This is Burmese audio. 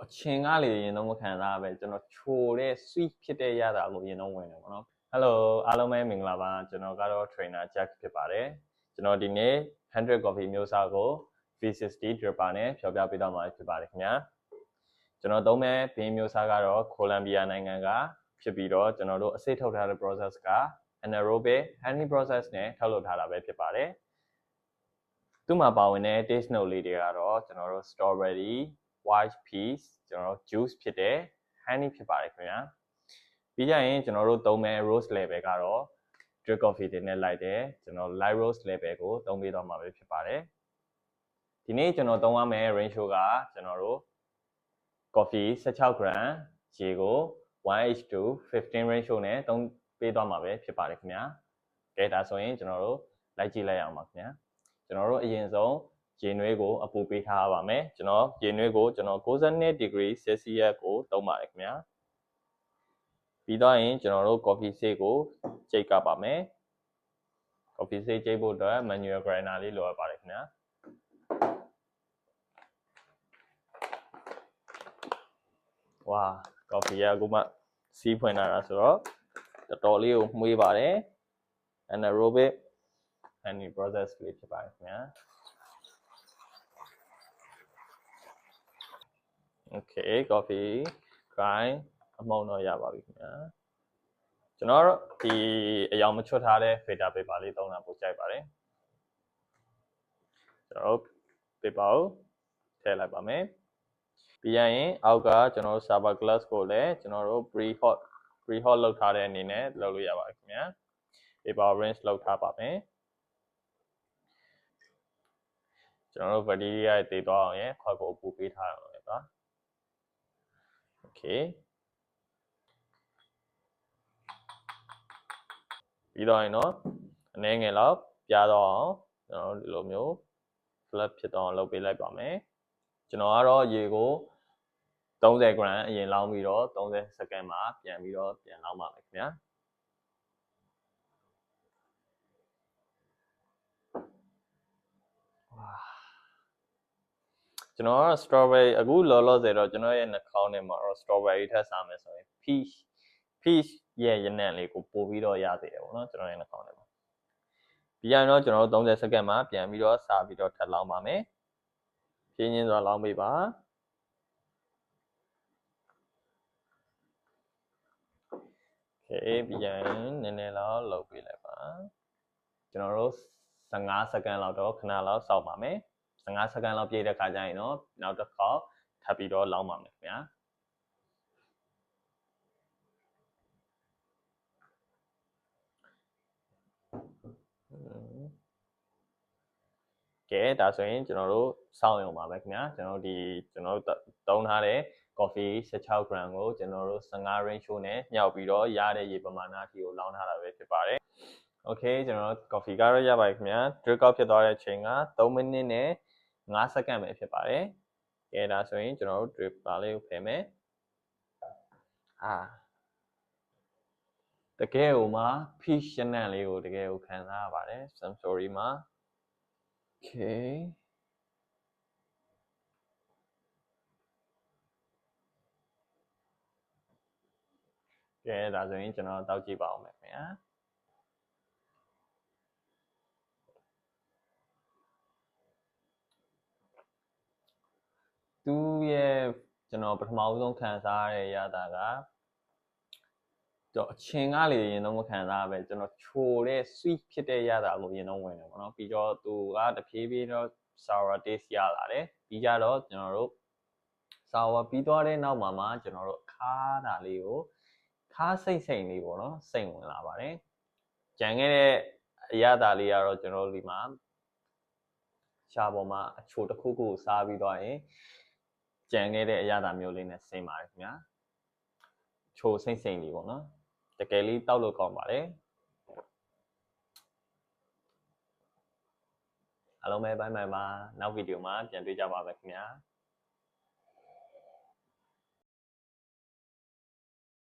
အချင်းကားလေးရင်တော့မခံစားပဲကျွန်တော်ချိုတဲ့ sweet ဖြစ်တဲ့ရတာကိုရင်တော့ဝင်တယ်ပေါ့နော် Hello အားလုံးပဲမင်္ဂလာပါကျွန်တော်ကတော့ trainer Jack ဖြစ်ပါတယ်ကျွန်တော်ဒီနေ့100 coffee မျိုးစားကို V60 dripper နဲ့ဖြောပြပေးတော့မှာဖြစ်ပါတယ်ခင်ဗျာကျွန်တော်သုံးမဲ့ဘင်းမျိုးစားကတော့ Colombia နိုင်ငံကဖြစ်ပြီးတော့ကျွန်တော်တို့အစိတ်ထုတ်ထားတဲ့ process က anaerobic honey process နဲ့ထုတ်လုပ်ထားတာပဲဖြစ်ပါတယ်သူ့မှာပါဝင်တဲ့ taste note လေးတွေကတော့ကျွန်တော်တို့ strawberry white peas ကျွန်တော်တို့ juice ဖြစ်တဲ့ honey ဖြစ်ပါတယ်ခင်ဗျာပြီးကြရင်ကျွန်တော်တို့သုံးမဲ့ rose level ကတော့ drip coffee တွေနဲ့လိုက်တယ်ကျွန်တော် light rose level ကိုသုံးပေးတော့မှာပဲဖြစ်ပါတယ်ဒီနေ့ကျွန်တော်သုံးရမယ့် ratio ကကျွန်တော်တို့ coffee 16 gram ရေကို 1:15 ratio နဲ့သုံးပေးသွားမှာပဲဖြစ်ပါတယ်ခင်ဗျာကဲဒါဆိုရင်ကျွန်တော်တို့လိုက်ကြည့်လိုက်အောင်ပါခင်ဗျာကျွန်တော်တို့အရင်ဆုံးရေနွေးကိုအပူပေးထားပါမယ်ကျွန်တော်ရေနွေးကိုကျွန်တော်62 degree Celsius ကိုသုံးပါတယ်ခင်ဗျာပြီးတော့ရင်ကျွန်တော်တို့ coffee ဆေးကိုကြိတ်ကပ်ပါမယ် coffee ဆေးကြိတ်ဖို့အတွက် manual grinder လေးလိုအပ်ပါတယ်ခင်ဗျာဝါ coffee ကအခုမှစီးဖွင့်လာတာဆိုတော့တော်တော်လေးကိုမှုေးပါတယ် anaerobic honey process လေးဖြစ်ပါတယ်ခင်ဗျာOkay coffee grind အမှုန်တော့ရပါပြီခင်ဗျာကျွန်တော်တို့ဒီအယောင်မချွတ်ထားတဲ့ filter paper လေးသုံးတာပိုကြိုက်ပါတယ်ကျွန်တော်တို့ paper ကိုထည့်လိုက်ပါမယ်ပြီးရင်အောက်ကကျွန်တော်တို့ server glass ကိုလည်းကျွန်တော်တို့ pre hot လုပ်ထားတဲ့အနေနဲ့လုပ်လို့ရပါတယ်ခင်ဗျာ paper rinse လုပ်ထားပါမယ်ကျွန်တော်တို့ bacteria တွေတည်သွားအောင်ရခွက်ကိုပူပေးထားအောင်လေပါ Okay ပြီးတော့ရင်တော့အနေငယ်လောက်ပြားတော့အောင်ကျွန်တော်တို့ဒီလိုမျိုး flat ဖြစ်တော့လုပ်ပေးလိုက်ပါမယ်ကျွန်တော်ကတော့ရေကို30 gram အရင်လောင်းပြီးတော့30 second မှာပြန်လောင်းပါမယ်ခင်ဗျာကျွန်တော်က strawberry အခုလောလောဆယ်တော့ကျွန်တော်ရဲ့နှာခေါင်းထဲမှာတော့ strawberry ထပ်စားမယ်ဆိုရင် peach ရဲ့ရနံ့လေးကိုပို့ပြီးတော့ရသေးတယ်ပေါ့နော်ကျွန်တော်ရဲ့နှာခေါင်းထဲမှာပြီးရင်တော့ကျွန်တော်တို့30 second မှာပြန်ပြီးတော့စားပြီးတော့ထပ်လောင်းပါမယ်ဖြည်းချင်းစွာလောင်းပေးပါပြီးရင်နည်းနည်းလောက်လုပ်ပေးလိုက်ပါကျွန်တော်တို့15 second လောက်တော့ခဏလောက်စောင့်ပါမယ်15 second လောက်ပြည့်တဲ့ခါကျရင်တော့နောက်တစ်ခေါက်ထပ်ပြီးတော့လောင်းပါမယ်ခင်ဗျာကဲဒါဆိုရင်ကျွန်တော်တို့စောင့်ရုံပါပဲခင်ဗျာကျွန်တော်တို့သုံးထားတဲ့ coffee 16 gram ကိုကျွန်တော်တို့15 ratio နဲ့ညှောက်ပြီးတော့ရတဲ့ရေပမာဏအထိကိုလောင်းထားတာပဲဖြစ်ပါတယ် Okay ကျွန်တော် coffee ကတော့ရပါပြီခင်ဗျာ drip out ဖြစ်သွားတဲ့အချိန်က3မိနစ်နဲ့5 second ပဲဖြစ်ပါတယ်ကဲဒါဆိုရင်ကျွန်တော်တို့ drip ပါလေးကိုဖယ်မယ်တကယ်ကိုမှ peach ရနံ့လေးကိုတကယ်ကိုခံစားရပါတယ် some sorry မှာ Okay ကဲဒါဆိုရင်ကျွန်တော်တောက်ကြည့်ပါအောင်မယ်ခင်ဗျာသူရဲ့ကျွန်တော်ပထမဆုံးခံစားရတဲ့ရတာကအချင်းကားလေးရင်တော့မခံစားပဲကျွန်တော်ချိုတဲ့ sweet ဖြစ်တဲ့ရတာကိုရင်တော့ဝင်တယ်ပေါ့နော်ပြီးတော့သူကတဖြည်းဖြည်းတော့ sour taste ရလာတယ်ပြီးကြတော့ကျွန်တော်တို့ sour ပြီးသွားတဲ့နောက်မှာကျွန်တော်တို့ခါးတာလေးကိုခါးစိတ်လေးပေါ့နော်စိတ်ဝင်လာပါတယ်ကြံခဲ့တဲ့အရသာလေးကတော့ကျွန်တော်တို့ဒီမှာရှားပေါ်မှာအချိုတစ်ခုခုစားပြီးသွားရင်ကြံခဲ့တဲ့အရသာမျိုးလေးနဲ့ဆင်းပါတယ်ခင်ဗျာချိုစိတ်လေးပေါ့နော်တကယ်လေးတောက်လို့ကောင်းပါတယ်အားလုံးပဲဘိုင်ဘိုင်ပါနောက်ဗီဒီယိုမှာပြန်တွေ့ကြပါမယ်ခင်ဗျာ